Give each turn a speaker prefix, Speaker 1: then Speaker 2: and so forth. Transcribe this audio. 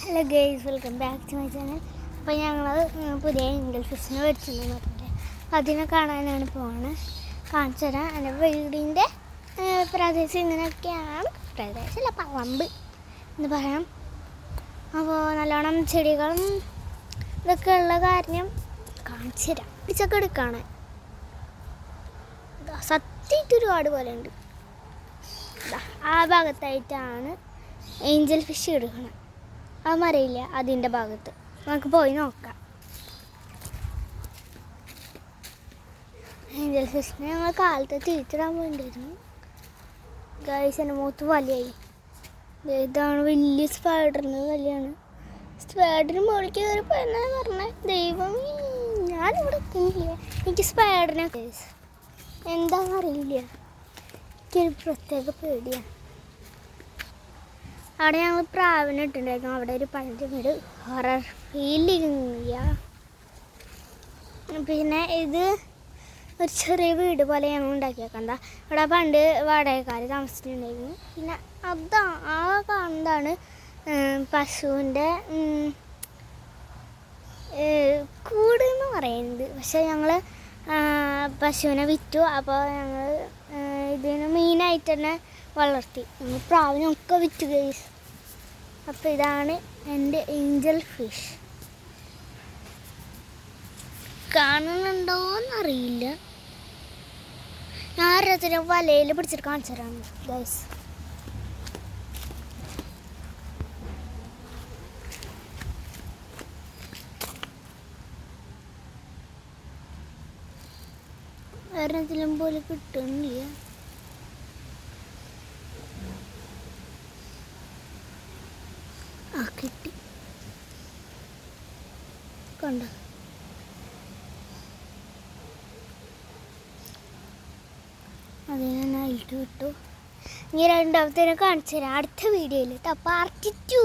Speaker 1: Hello guys, welcome back to my channel. അപ്പോൾ ഞങ്ങൾ പുതിയ ഏഞ്ചൽ ഫിഷിനെ മേടിച്ചിട്ടുണ്ടെന്ന് പറഞ്ഞിട്ട് അതിനെ കാണാനാണ് പോവാണ്. കാണിച്ചു തരാം. എൻ്റെ വീടിൻ്റെ പ്രദേശം ഇങ്ങനെയൊക്കെയാണ്. പ്രദേശമല്ല, പറമ്പ് എന്ന് പറയാം. അപ്പോൾ നല്ലോണം ചെടികളും ഇതൊക്കെ ഉള്ള കാര്യം കാണിച്ചു തരാം. പിടിച്ചൊക്കെ എടുക്കാണ്. സത്യമായിട്ട് ഒരുപാട് പോലെ ഉണ്ട്. ആ ഭാഗത്തായിട്ടാണ് ഏഞ്ചൽ ഫിഷ് എടുക്കണം. ആ മരയില്ല, അതിൻ്റെ ഭാഗത്ത് നമുക്ക് പോയി നോക്കാം. ഏഞ്ചൽ ഫിഷിനെ ഞങ്ങൾ കാലത്ത് തിരിച്ചിടാൻ വേണ്ടിയിരുന്നു. ഗൈസിൻ്റെ മൂത്ത് വലിയായി. ഇതാണ് വലിയ സ്പൈഡറിന് വലിയാണ്. സ്പൈഡറിന് മുകളിൽ കയറിപ്പോൾ എന്നാ പറഞ്ഞത്, ദൈവം ഞാനിവിടെ എത്തുന്നില്ല. എനിക്ക് സ്പൈഡറിനെ എന്താണെന്ന് അറിയില്ല. എനിക്കൊരു പ്രത്യേക പേടിയാണ്. അവിടെ ഞങ്ങൾ പ്രാവിനെ ഇട്ടിട്ടുണ്ടായിരുന്നു. അവിടെ ഒരു പഴഞ്ച വീട്, ഹൊറർ ഫീലില്ല. പിന്നെ ഇത് ഒരു ചെറിയ വീട് പോലെ ഞങ്ങൾ ഉണ്ടാക്കിയേക്കണ്ട. ഇവിടെ പണ്ട് വാടകക്കാർ താമസിച്ചിട്ടുണ്ടായിരുന്നു. പിന്നെ ആ കാണുന്നതാണ് പശുവിൻ്റെ കൂട് എന്ന് പറയുന്നത്. പക്ഷെ ഞങ്ങൾ പശുവിനെ വിറ്റു. അപ്പോൾ ഞങ്ങൾ ഇതിന് മെയിനായിട്ട് തന്നെ വളർത്തി. ഞങ്ങൾ പ്രാവിനൊക്കെ വിറ്റു ഗൈസ്. അപ്പോൾ ഇതാണ് എൻ്റെ ഏഞ്ചൽ ഫിഷ്. കാണുന്നുണ്ടോയെന്നറിയില്ല. ഞാൻ ഓരോരുത്തരെ വലയിൽ പിടിച്ചിട്ട് കാണിച്ചു തരാം ഗൈസ്. ഒരെണ്ണത്തിലും പോലെ കിട്ടുന്നില്ല. കിട്ടി, കണ്ടോ? അതിനെ ഞാൻ ഇട്ട് വിട്ടു. ഇനി രണ്ടാമത്തേനെ കാണിച്ചു തരാം അടുത്ത വീഡിയോയിൽ കേട്ടോ. പാർട്ട് 2.